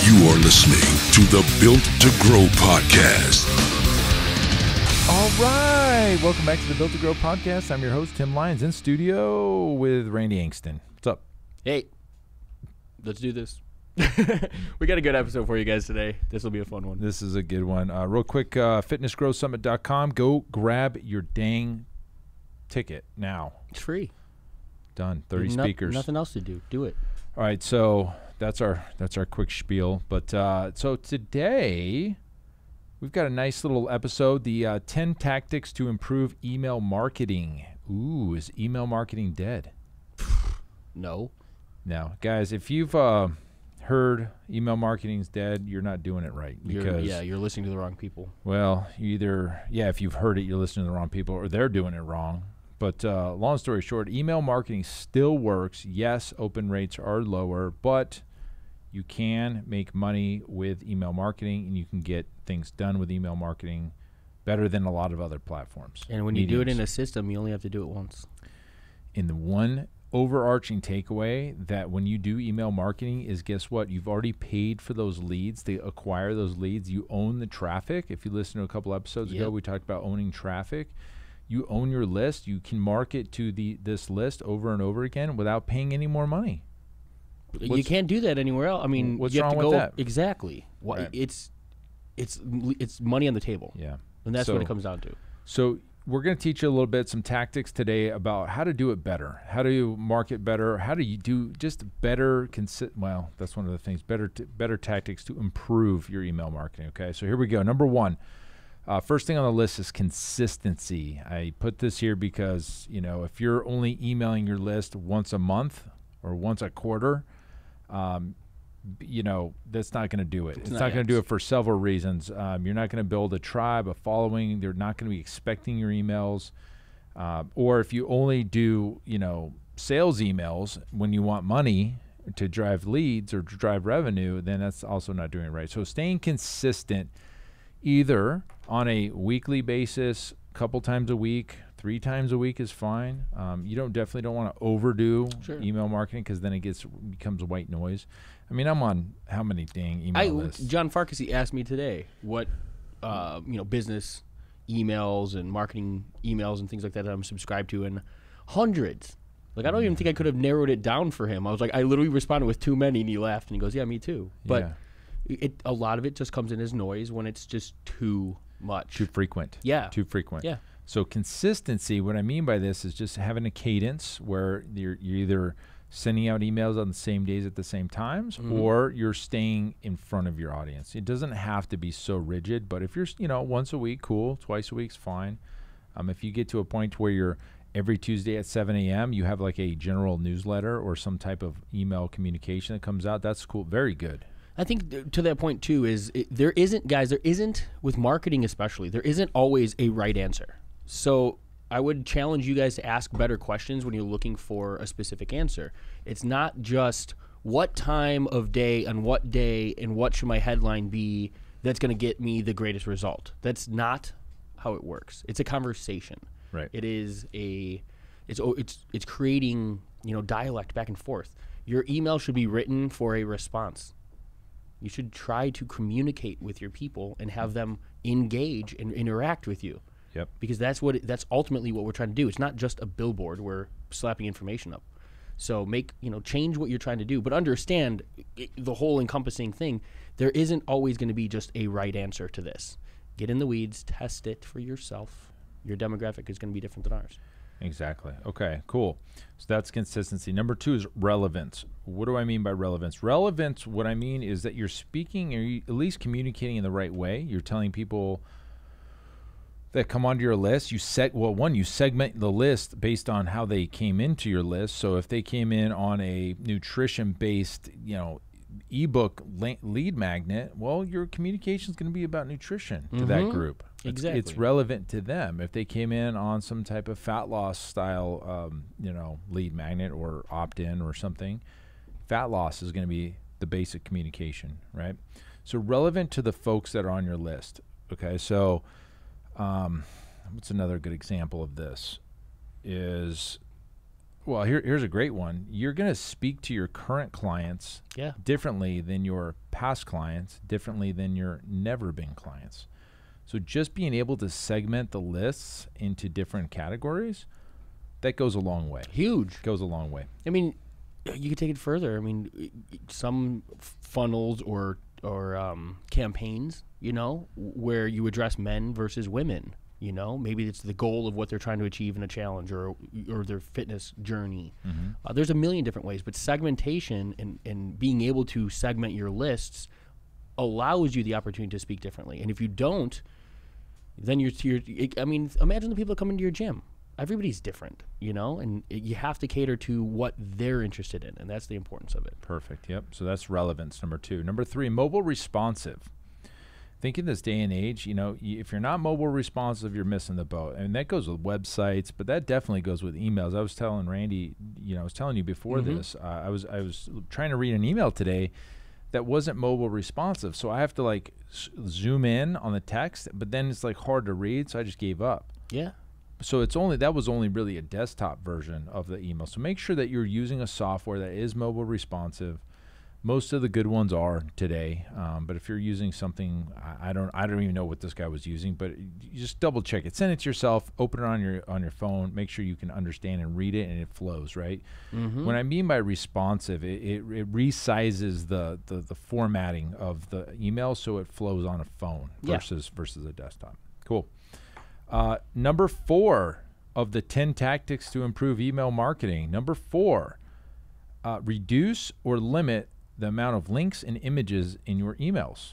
You are listening to the Built to Grow podcast. All right. Welcome back to the Built to Grow podcast. I'm your host, Tim Lyons, in studio with Randy Angston. What's up? Hey, let's do this. We got a good episode for you guys today. This will be a fun one. This is a good one. Real quick, fitnessgrowsummit.com. Go grab your dang ticket now. It's free. Done. 30 speakers. Nothing else to do. Do it. All right. So that's our quick spiel. But so today we've got a nice little episode, the 10 tactics to improve email marketing. Ooh, is email marketing dead? No. No. Guys, if you've heard email marketing's dead, you're not doing it right. Because you're listening to the wrong people. Well, if you've heard it, you're listening to the wrong people, or they're doing it wrong. But long story short, email marketing still works. Yes, open rates are lower, but you can make money with email marketing, and you can get things done with email marketing better than a lot of other platforms. And when you do it in a system, you only have to do it once. In the one overarching takeaway that when you do email marketing is, guess what? You've already paid for those leads. They acquire those leads. You own the traffic. If you listen to a couple episodes ago, we talked about owning traffic. You own your list. You can market to this list over and over again without paying any more money. You can't do that anywhere else. I mean, what's you have wrong to with go that? Exactly. Right. It's money on the table. Yeah. And that's what it comes down to. So we're going to teach you a little bit, some tactics today about how to do it better, how to market better, how do you do just better, well, that's one of the things, better tactics to improve your email marketing, okay? So here we go. Number one, first thing on the list is consistency. I put this here because, if you're only emailing your list once a month or once a quarter, that's not going to do it. It's not going to do it for several reasons. You're not going to build a tribe, a following. They're not going to be expecting your emails. Or if you only do, sales emails when you want money to drive leads or to drive revenue, then that's also not doing it right. So staying consistent either on a weekly basis, a couple times a week, 3 times a week is fine. You definitely don't want to overdo email marketing because then it becomes white noise. I mean, I'm on how many dang email lists? John Farkasy asked me today what business emails and marketing emails and things like that I'm subscribed to, and hundreds. Like, I don't even think I could have narrowed it down for him. I was like, I literally responded with too many, and he laughed and he goes, "Yeah, me too." But a lot of it just comes in as noise when it's just too much, too frequent. Yeah, too frequent. Yeah. So consistency, what I mean by this is just having a cadence where you're either sending out emails on the same days at the same times, or you're staying in front of your audience. It doesn't have to be so rigid, but if you're, once a week, cool. Twice a week's fine. If you get to a point where you're every Tuesday at 7 a.m., you have like a general newsletter or some type of email communication that comes out, that's cool. Very good. I think to that point too there isn't with marketing especially, there isn't always a right answer. So I would challenge you guys to ask better questions when you're looking for a specific answer. It's not just what time of day on what day and what should my headline be that's going to get me the greatest result. That's not how it works. It's a conversation. Right. It is it's creating, dialect back and forth. Your email should be written for a response. You should try to communicate with your people and have them engage and interact with you. Yep. Because that's ultimately what we're trying to do. It's not just a billboard. We're slapping information up. So change what you're trying to do, but understand the whole encompassing thing. There isn't always going to be just a right answer to this. Get in the weeds, test it for yourself. Your demographic is going to be different than ours. Exactly. Okay, cool. So that's consistency. Number 2 is relevance. What do I mean by relevance? Relevance, what I mean is that you're speaking or you at least communicating in the right way. You're telling people that come onto your list. You segment the list based on how they came into your list. So if they came in on a nutrition-based, ebook lead magnet, well, your communication is going to be about nutrition to that group. Exactly. It's relevant to them. If they came in on some type of fat loss style, lead magnet or opt-in or something, fat loss is going to be the basic communication, right? So relevant to the folks that are on your list. Okay, so what's another good example of this is Well, here's a great one. You're going to speak to your current clients differently than your past clients, differently than your never been clients. So just being able to segment the lists into different categories, that goes a long way. Huge. Goes a long way. I mean, you could take it further. I mean, some funnels or campaigns, where you address men versus women. Maybe it's the goal of what they're trying to achieve in a challenge or their fitness journey. Mm-hmm. There's a million different ways, but segmentation and being able to segment your lists allows you the opportunity to speak differently. And if you don't, then imagine the people that come into your gym. Everybody's different, and you have to cater to what they're interested in, and that's the importance of it. Perfect. Yep. So that's relevance, number 2. Number 3, mobile responsive. Think in this day and age, if you're not mobile responsive, you're missing the boat. And that goes with websites, but that definitely goes with emails. I was telling Randy, I was telling you before this, I was trying to read an email today that wasn't mobile responsive. So I have to zoom in on the text, but then it's hard to read. So I just gave up. Yeah. So that was only really a desktop version of the email. So make sure that you're using a software that is mobile responsive. Most of the good ones are today, but if you're using something, I don't even know what this guy was using, but you just double check it. Send it to yourself. Open it on your phone. Make sure you can understand and read it, and it flows right. Mm-hmm. When I mean by responsive, it resizes the formatting of the email so it flows on a phone versus a desktop. Cool. Number 4 of the 10 tactics to improve email marketing. Number 4, reduce or limit the amount of links and images in your emails.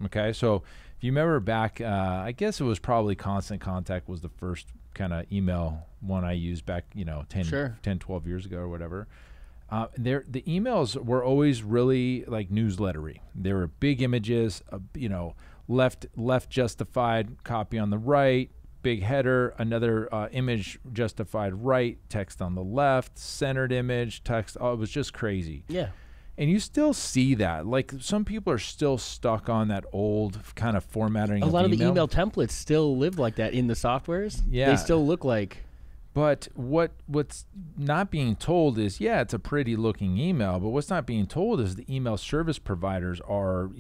Okay, so if you remember back, I guess it was probably Constant Contact was the first kind of email one I used back, 10, 12 years ago or whatever. The emails were always really newslettery. They were big images, left justified, copy on the right, big header, another image justified right, text on the left, centered image, text. Oh, it was just crazy. Yeah. And you still see that. Some people are still stuck on that old kind of formatting. A lot of the email templates still live like that in the softwares. Yeah. They still look like. But what's not being told is, it's a pretty looking email, but what's not being told is the email service providers are,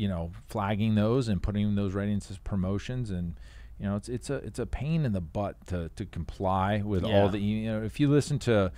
flagging those and putting those right into promotions, and it's a pain in the butt to comply with all the if you listen to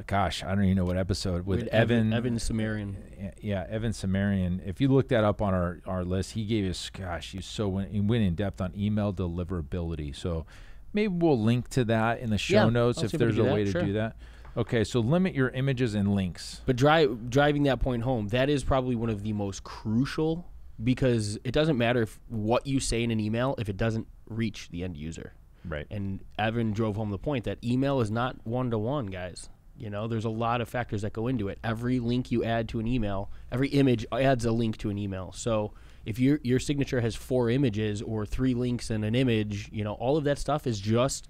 gosh, I don't even know what episode with Evan Samarian. Yeah, Evan Samarian. If you look that up on our list, he gave us he went in depth on email deliverability. So maybe we'll link to that in the show notes if there's a way to do that. Okay, so limit your images and links. But driving that point home, that is probably one of the most crucial, because it doesn't matter what you say in an email if it doesn't reach the end user. Right. And Evan drove home the point that email is not one-to-one, guys. There's a lot of factors that go into it. Every link you add to an email, every image adds a link to an email. So if your signature has 4 images or 3 links and an image, all of that stuff is just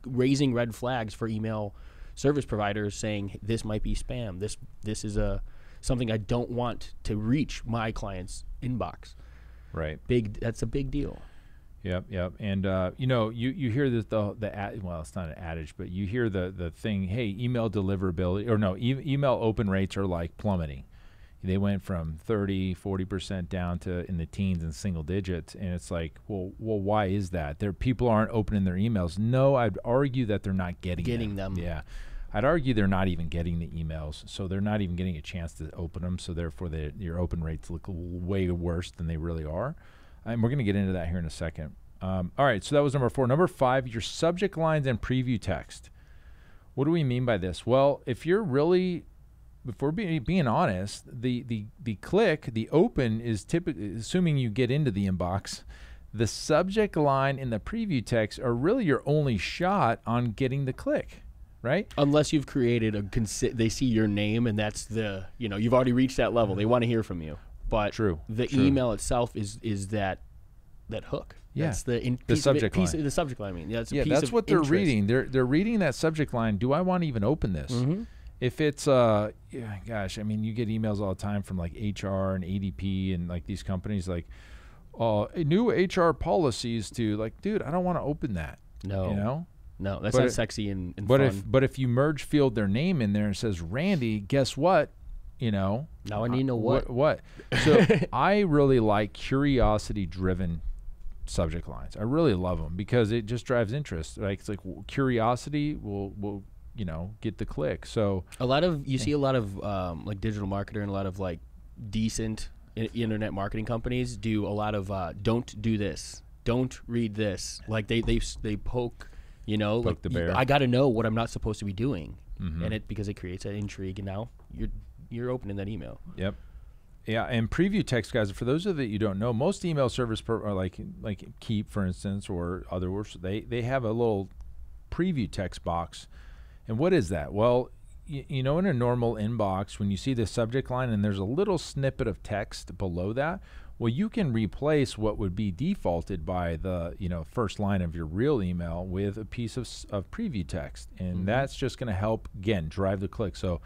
raising red flags for email service providers saying this might be spam. This is something I don't want to reach my client's inbox. Right. That's a big deal. Yep. And you hear this well, it's not an adage, but you hear the thing, hey, email deliverability email open rates are plummeting. They went from 30-40% down to in the teens and single digits, and it's well, why is that? People aren't opening their emails. No, I'd argue that they're not getting them. Yeah. I'd argue they're not even getting the emails, so they're not even getting a chance to open them, so therefore your open rates look way worse than they really are. And we're going to get into that here in a second. All right, so that was number 4. Number 5, your subject lines and preview text. What do we mean by this? Well, if we're being honest, the click, the open is typically, assuming you get into the inbox, the subject line and the preview text are really your only shot on getting the click, right? Unless you've created they see your name and that's you've already reached that level. They want to hear from you. But the email itself is that hook. Yeah, that's the subject line. The subject line. I mean, that's what they're reading. They're reading that subject line. Do I want to even open this? Mm-hmm. If it's you get emails all the time from HR and ADP and these companies new HR policies to dude, I don't want to open that. No. No, that's not sexy and fun. But if you merge field their name in there and it says Randy, guess what? Now I need to know what. So I really like curiosity-driven subject lines. I really love them because it just drives interest. Like it's like curiosity will get the click. So you see a lot of like digital marketer and a lot of like decent internet marketing companies do a lot of don't do this, don't read this. Like they poke, poke the bear. I got to know what I'm not supposed to be doing, and because it creates that intrigue, and now you're opening that email. Yep. Yeah, and preview text, guys, for those of you that don't know, most email service like Keep, for instance, or others, they have a little preview text box. And what is that? Well, in a normal inbox, when you see the subject line and there's a little snippet of text below that, well, you can replace what would be defaulted by the first line of your real email with a piece of preview text. And that's just going to help, again, drive the click. So,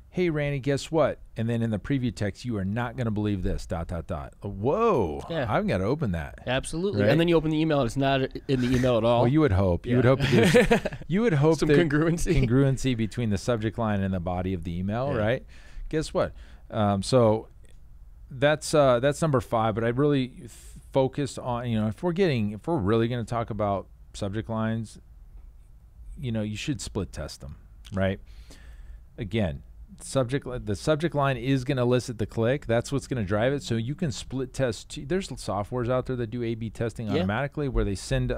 hey, Randy, guess what? And then in the preview text, you are not going to believe this, ... Whoa, yeah. I've got to open that. Absolutely. Right? And then you open the email, it's not in the email at all. Well, you would hope. Yeah. You would hope some the congruency between the subject line and the body of the email, yeah. right? Guess what? So that's number 5, but I really focused on, if we're really going to talk about subject lines, you should split test them, right? Again, the subject line is going to elicit the click. That's what's going to drive it. So you can split test. There's softwares out there that do A/B testing automatically, where they send,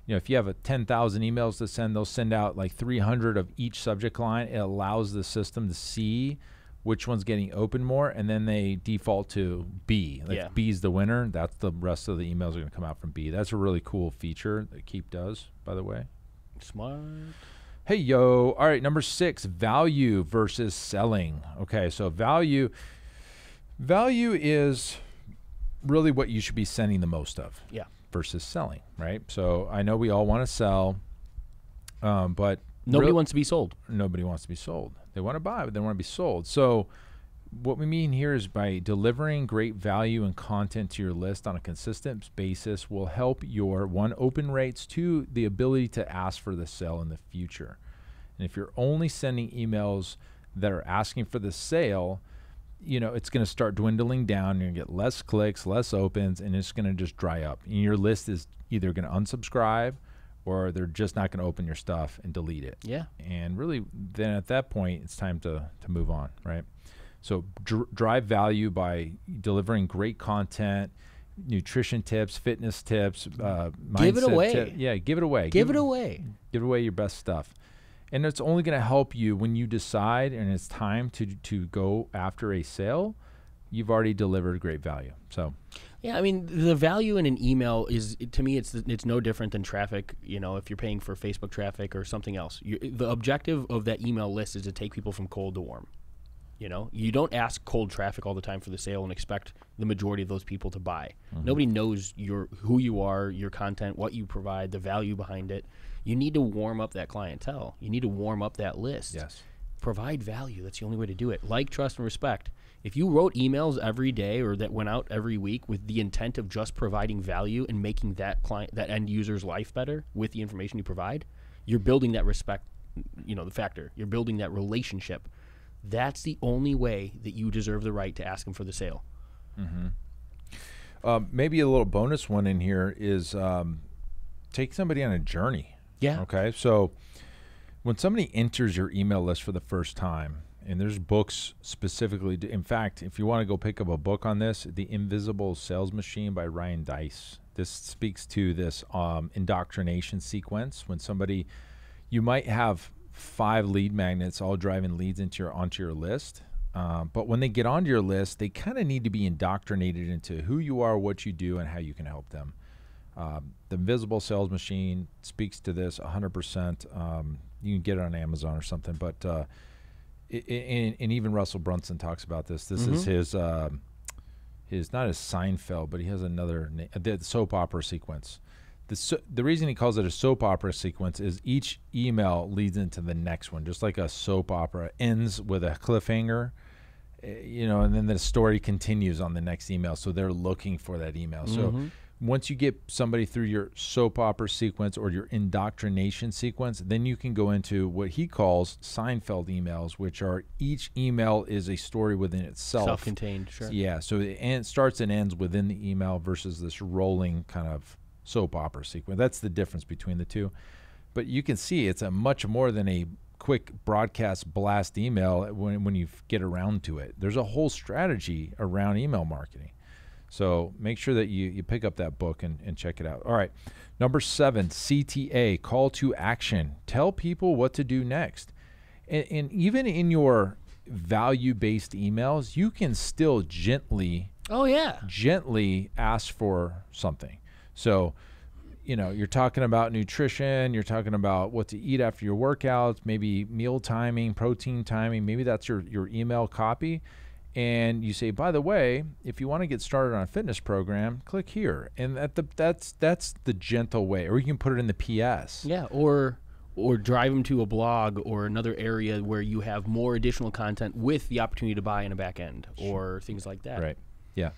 if you have 10,000 emails to send, they'll send out like 300 of each subject line. It allows the system to see which one's getting open more, and then they default to B. Like B's the winner. That's the rest of the emails are going to come out from B. That's a really cool feature that Keep does, by the way. Smart. Hey, yo. All right, number 6, value versus selling. Okay, so value is really what you should be sending the most of versus selling, right? So I know we all want to sell, but nobody wants to be sold. Nobody wants to be sold. They want to buy, but they want to be sold. So what we mean here is by delivering great value and content to your list on a consistent basis will help your, 1, open rates, 2, the ability to ask for the sale in the future. And if you're only sending emails that are asking for the sale, it's going to start dwindling down. You're going to get less clicks, less opens, and it's going to just dry up. And your list is either going to unsubscribe or they're just not going to open your stuff and delete it. Yeah. And really, then at that point, it's time to move on, right? So drive value by delivering great content, nutrition tips, fitness tips, mindset give it away. Give it away. Give it away. Give away your best stuff. And it's only going to help you when you decide and it's time to go after a sale. You've already delivered great value. So, yeah, I mean, the value in an email is, to me, it's no different than traffic. If you're paying for Facebook traffic or something else, the objective of that email list is to take people from cold to warm. You don't ask cold traffic all the time for the sale and expect the majority of those people to buy. Nobody knows who you are, your content, what you provide, the value behind it. You need to warm up that clientele. You need to warm up that list. Yes. Provide value. That's the only way to do it. Like, trust, and respect. If you wrote emails every day or that went out every week with the intent of just providing value and making that end user's life better with the information you provide, you're building that respect, the factor. You're building that relationship. That's the only way that you deserve the right to ask them for the sale. Maybe a little bonus one in here is take somebody on a journey. Yeah. Okay. So when somebody enters your email list for the first time, and there's books specifically, in fact, if you want to go pick up a book on this, The Invisible Sales Machine by Ryan Deiss. This speaks to this indoctrination sequence when you might have 5 lead magnets all driving leads onto your list. But when they get onto your list, they kind of need to be indoctrinated into who you are, what you do, and how you can help them. The Invisible Sales Machine speaks to this 100%. You can get it on Amazon or something. But and even Russell Brunson talks about this. This is his not his Seinfeld, but he has another the soap opera sequence. The reason he calls it a soap opera sequence is each email leads into the next one, just like a soap opera ends with a cliffhanger, and then the story continues on the next email. So they're looking for that email. So once you get somebody through your soap opera sequence or your indoctrination sequence, then you can go into what he calls Seinfeld emails, which are each email is a story within itself. Self-contained, sure. Yeah, so it starts and ends within the email versus this rolling kind of soap opera sequence. That's the difference between the two. But you can see it's a much more than a quick broadcast blast email when you get around to it. There's a whole strategy around email marketing. So make sure that you pick up that book and check it out. All right. Number 7, CTA, call to action. Tell people what to do next. And even in your value-based emails, you can still gently ask for something. So, you're talking about nutrition, you're talking about what to eat after your workouts, maybe meal timing, protein timing, maybe that's your email copy. And you say, by the way, if you want to get started on a fitness program, click here. And that's the gentle way. Or you can put it in the PS. Yeah, or drive them to a blog or another area where you have more additional content with the opportunity to buy in a back end or things like that. Right. Yeah.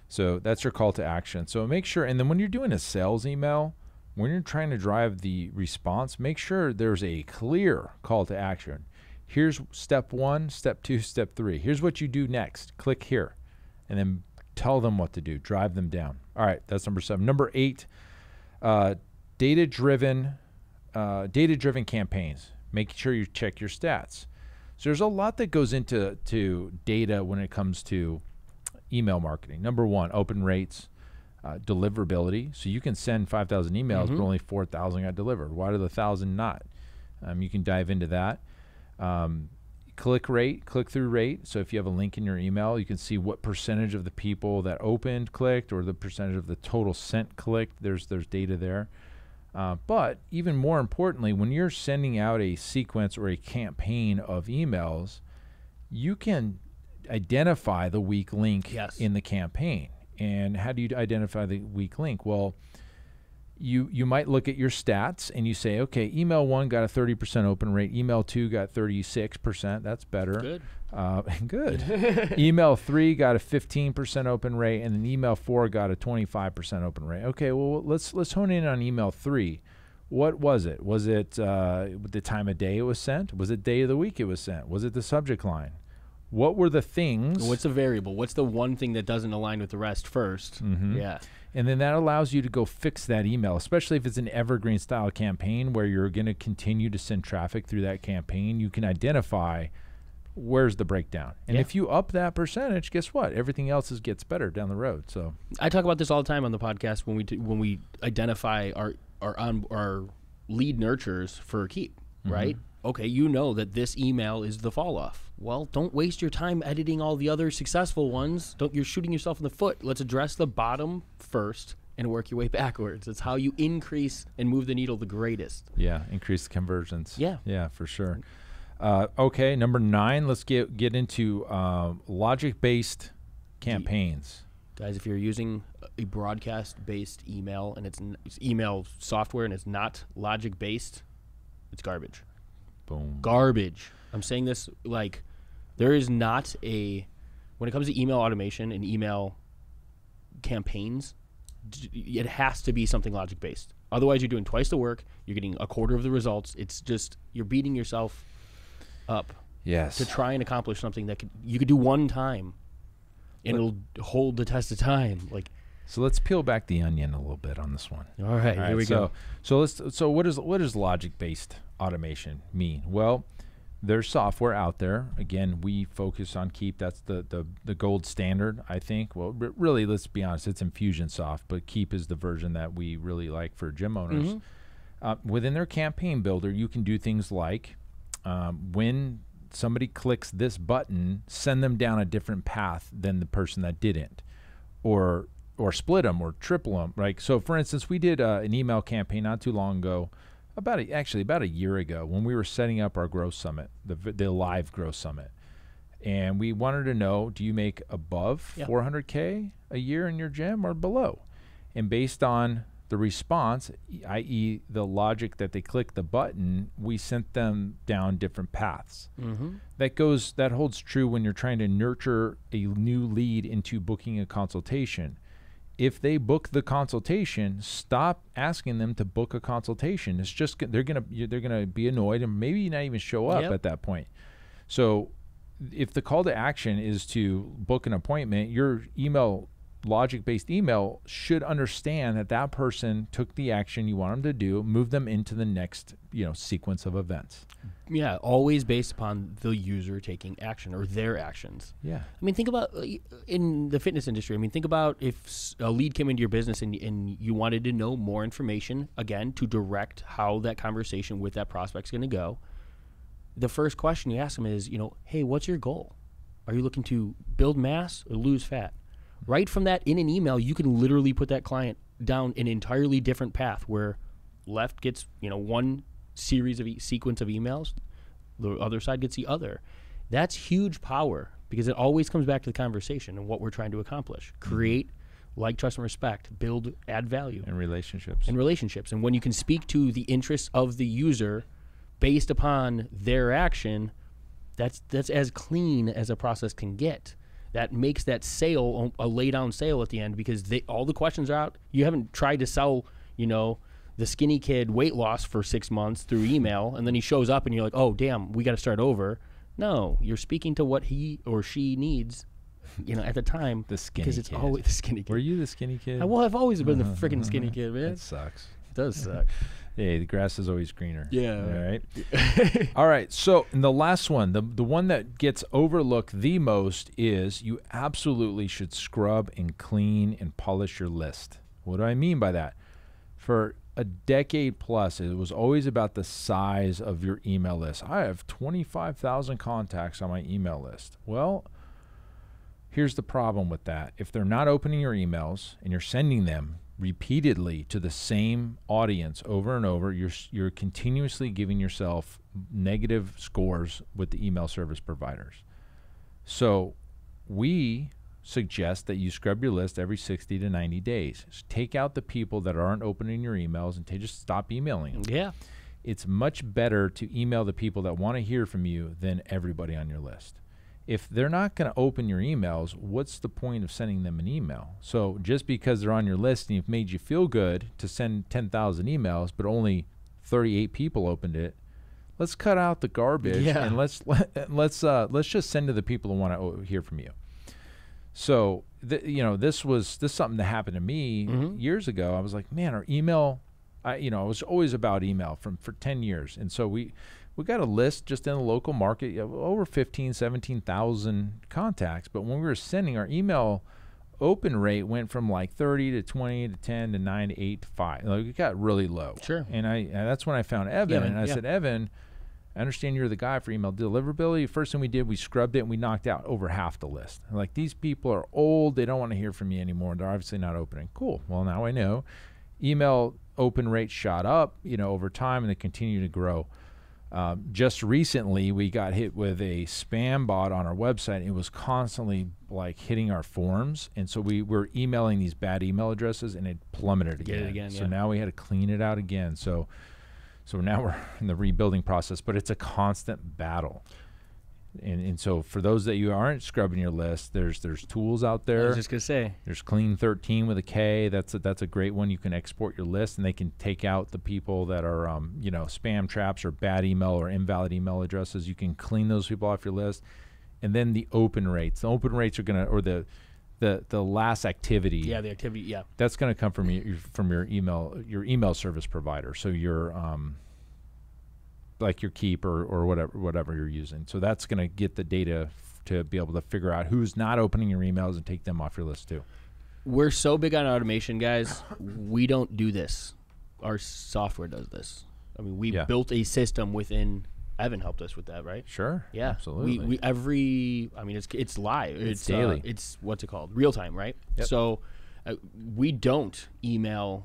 So that's your call to action. So make sure, and then when you're doing a sales email, when you're trying to drive the response, make sure there's a clear call to action. Here's step 1, step 2, step 3. Here's what you do next. Click here. And then tell them what to do. Drive them down. All right, that's number 7. Number 8, data-driven campaigns. Make sure you check your stats. So there's a lot that goes into data when it comes to email marketing. Number 1, open rates, deliverability. So you can send 5,000 emails, but only 4,000 got delivered. Why do the 1,000 not? You can dive into that. Click-through rate. So if you have a link in your email, you can see what percentage of the people that opened clicked, or the percentage of the total sent clicked. There's data there. But even more importantly, when you're sending out a sequence or a campaign of emails, you can identify the weak link in the campaign. And how do you identify the weak link? Well, you might look at your stats and you say, okay, email 1 got a 30% open rate. Email 2 got 36%. That's better. Good. Good. Email 3 got a 15% open rate, and then email 4 got a 25% open rate. Okay, well, let's hone in on email 3. What was it? Was it the time of day it was sent? Was it day of the week it was sent? Was it the subject line? What were the things? What's the variable? What's the one thing that doesn't align with the rest first? Yeah. And then that allows you to go fix that email, especially if it's an evergreen style campaign where you're going to continue to send traffic through that campaign. You can identify where's the breakdown. And if you up that percentage, guess what? Everything else gets better down the road. So I talk about this all the time on the podcast when we identify our lead nurturers for Keep, right? Okay, you know that this email is the fall off. Well, don't waste your time editing all the other successful ones. You're shooting yourself in the foot. Let's address the bottom first and work your way backwards. It's how you increase and move the needle the greatest. Yeah, increase the conversions. Yeah, for sure. Okay, number 9, let's get into logic-based campaigns. Guys, if you're using a broadcast-based email and it's email software and it's not logic-based, it's garbage. Boom. Garbage. I'm saying this like there is not when it comes to email automation and email campaigns, it has to be something logic-based. Otherwise, you're doing twice the work. You're getting a quarter of the results. It's just you're beating yourself up. Yes. To try and accomplish something that you could do one time, and it'll hold the test of time. So let's peel back the onion a little bit on this one. All right, here we go. So what does logic-based automation mean? Well, there's software out there. Again, we focus on Keep. That's the gold standard, I think. Well, really, let's be honest, it's Infusionsoft, but Keep is the version that we really like for gym owners. Within their campaign builder, you can do things like when somebody clicks this button, send them down a different path than the person that didn't, or split them or triple them. Right. So, for instance, we did an email campaign not too long ago, about a year ago, when we were setting up our growth summit, the live growth summit, and we wanted to know: do you make above 400K a year in your gym or below? And based on the response, i.e., the logic that they click the button, we sent them down different paths. That holds true when you're trying to nurture a new lead into booking a consultation. if they book the consultation, stop asking them to book a consultation. It's just they're gonna be annoyed and maybe not even show up at that point. So if the call to action is to book an appointment, your logic-based email should understand that person took the action you want them to do, move them into the next sequence of events. Yeah, always based upon the user taking action or their actions. Yeah. I mean, think about in the fitness industry. I mean, think about if a lead came into your business and you wanted to know more information, again, to direct how that conversation with that prospect's going to go. The first question you ask them is, hey, what's your goal? Are you looking to build mass or lose fat? Right from that, in an email, you can literally put that client down an entirely different path where left gets, one series of sequence of emails, the other side gets the other. That's huge power because it always comes back to the conversation and what we're trying to accomplish. Create, like, trust, and respect, build, add value. And relationships. And when you can speak to the interests of the user based upon their action, that's as clean as a process can get. That makes that sale a lay-down sale at the end because all the questions are out. You haven't tried to sell, the skinny kid weight loss for 6 months through email, and then he shows up and you're like, oh, damn, we got to start over. No, you're speaking to what he or she needs, at the time. The skinny kid. Because it's always the skinny kid. Were you the skinny kid? I've always been the freaking skinny kid, man. That sucks. It does suck. Hey, the grass is always greener. Yeah. All right. All right. So the last one, the one that gets overlooked the most is you absolutely should scrub and clean and polish your list. What do I mean by that? For a decade plus, it was always about the size of your email list. I have 25,000 contacts on my email list. Well, here's the problem with that. If they're not opening your emails and you're sending them repeatedly to the same audience over and over, you're continuously giving yourself negative scores with the email service providers. So we suggest that you scrub your list every 60 to 90 days. Just take out the people that aren't opening your emails and just stop emailing them. Yeah. It's much better to email the people that want to hear from you than everybody on your list. If they're not going to open your emails, what's the point of sending them an email? So just because they're on your list and you've made you feel good to send 10,000 emails, but only 38 people opened it, let's cut out the garbage and let's just send to the people who want to hear from you. So this is something that happened to me years ago. I was like, man, our email, I was always about email for 10 years, and so we got a list just in the local market of over 17,000 contacts. But when we were sending, our email open rate went from like 30 to 20 to 10 to 9 to 8 to 5. Like, it got really low. Sure. And that's when I found Evan. And I said, Evan, I understand you're the guy for email deliverability. First thing we did, we scrubbed it and we knocked out over half the list. Like, these people are old. They don't want to hear from me anymore. They're obviously not opening. Cool. Well, now I know. Email open rate shot up, over time, and they continue to grow. Just recently, we got hit with a spam bot on our website. It was constantly hitting our forms, and so we were emailing these bad email addresses, and it plummeted again. So now we had to clean it out again. So now we're in the rebuilding process, but it's a constant battle. And so for those that you aren't scrubbing your list, there's tools out there. I was just gonna say, there's Clean 13 with a K. That's a great one. You can export your list, and they can take out the people that are spam traps or bad email or invalid email addresses. You can clean those people off your list. And then the open rates. The open rates are the last activity. Yeah, the activity. Yeah, that's gonna come from your email service provider. So your like your Keep or whatever you're using. So that's going to get the data to be able to figure out who's not opening your emails and take them off your list too. We're so big on automation, guys. We don't do this. Our software does this. I mean, we built a system within. Evan helped us with that, right? Sure. Yeah, absolutely. It's live. It's daily. It's what's it called? Real time, right? Yep. So we don't email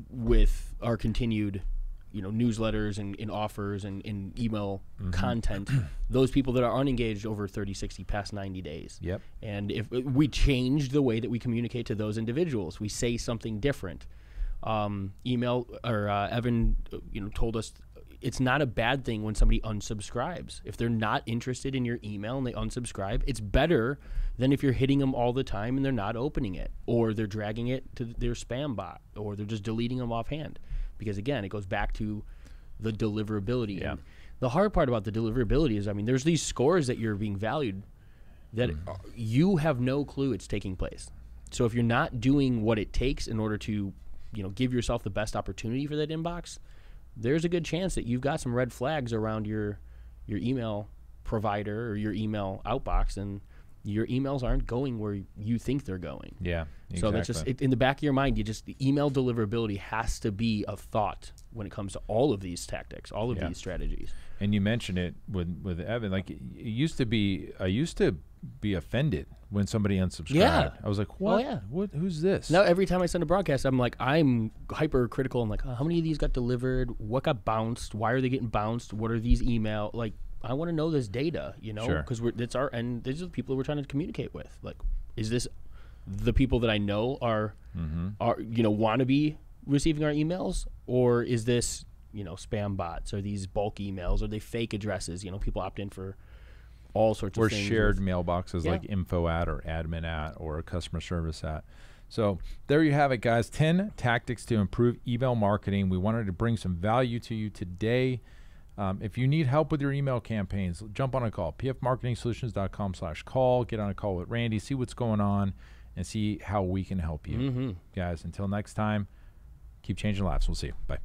with our continued newsletters and offers and email content, those people that are unengaged over 30, 60, past 90 days. Yep. And if we change the way that we communicate to those individuals, we say something different. Evan, told us it's not a bad thing when somebody unsubscribes. If they're not interested in your email and they unsubscribe, it's better than if you're hitting them all the time and they're not opening it, or they're dragging it to their spam bot, or they're just deleting them offhand. Because again, it goes back to the deliverability. Yeah. And the hard part about the deliverability is, I mean, there's these scores that you're being valued that you have no clue it's taking place. So if you're not doing what it takes in order to, give yourself the best opportunity for that inbox, there's a good chance that you've got some red flags around your email provider or your email outbox, and your emails aren't going where you think they're going. Yeah, exactly. So that's just in the back of your mind. The email deliverability has to be a thought when it comes to all of these tactics, all of these strategies. And you mentioned it with Evan. Like, it used to be, I used to be offended when somebody unsubscribed. Yeah. I was like, what? Oh, yeah. What? Who's this? Now every time I send a broadcast, I'm hypercritical. I'm like, how many of these got delivered? What got bounced? Why are they getting bounced? What are these email? Like, I want to know this data, because these are the people we're trying to communicate with. Like, is this the people that I know are want to be receiving our emails, or is this spam bots? Are these bulk emails? Are they fake addresses? People opt in for all sorts of things. Or shared mailboxes like info at or admin at or customer service at. So there you have it, guys. 10 tactics to improve email marketing. We wanted to bring some value to you today. If you need help with your email campaigns, jump on a call. pfmarketingsolutions.com/call. Get on a call with Randy, see what's going on, and see how we can help you. Guys, until next time, keep changing lives. We'll see you. Bye.